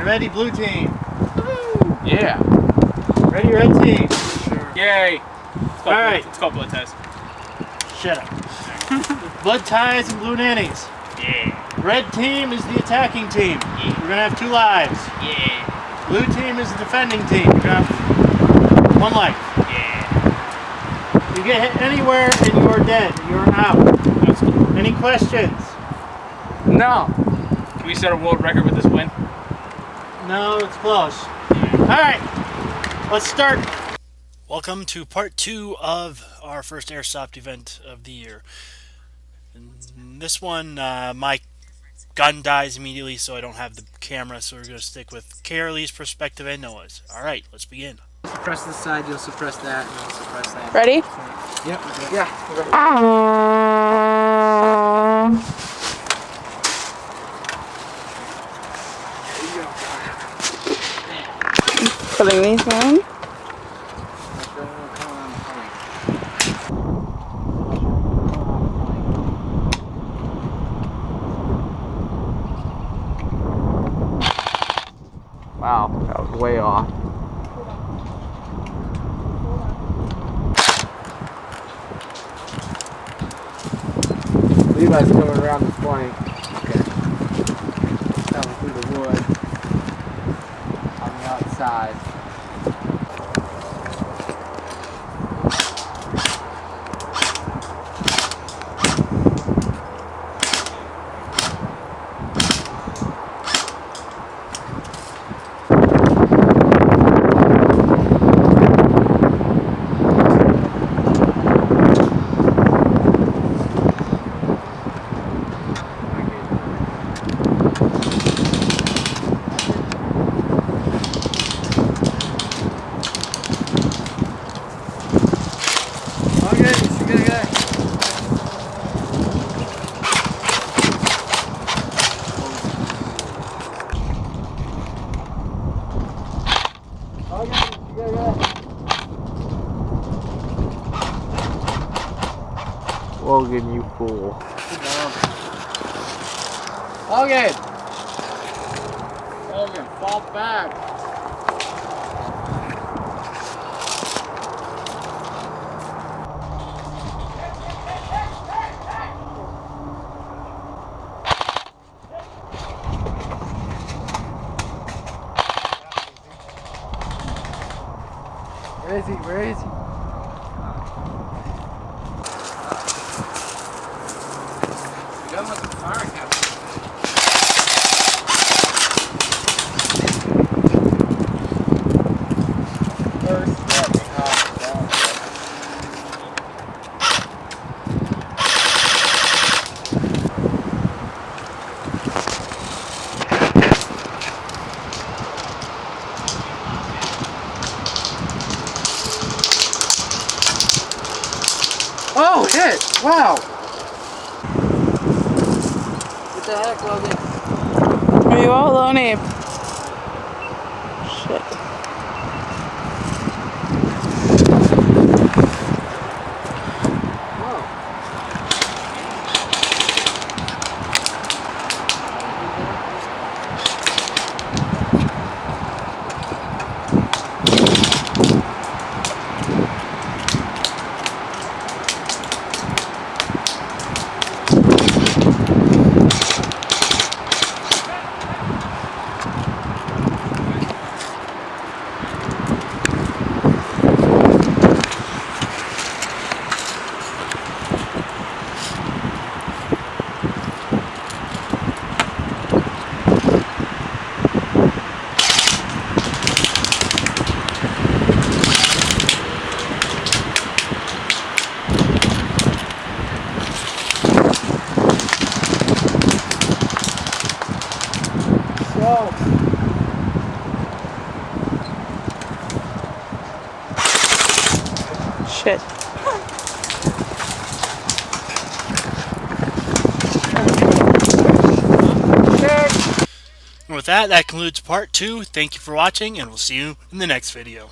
ready, blue team? Yeah. Ready, red team? Sure. Yay. All right. It's called blood ties. Shut up. Blood ties and blue nannies. Yeah. Red team is the attacking team. Yeah. You're gonna have 2 lives. Yeah. Blue team is the defending team. You're gonna have 1 life. Yeah. You get hit anywhere and you are dead. You are out. That's cool. Any questions? No. Can we set a world record with this win? No, it's close. Alright, let's start. Welcome to part 2 of our first Airsoft event of the year. In this one, my gun dies immediately, so I don't have the camera, so we're going to stick with Carolee's perspective and Noah's. Alright, let's begin. Suppress this side, you'll suppress that, and I'll suppress that. Ready? Yep. Yeah. Putting these on. Wow, that was way off. Levi's coming around the flank. Okay. Coming through the wood. On the outside. Logan, you fool. Logan! Logan, fall back! Where is he? Where is he? Oh, hit! Wow! What the heck, Logan? Are you all alone, Abe? Shit. Shit. And with that, that concludes part 2. Thank you for watching, and we'll see you in the next video.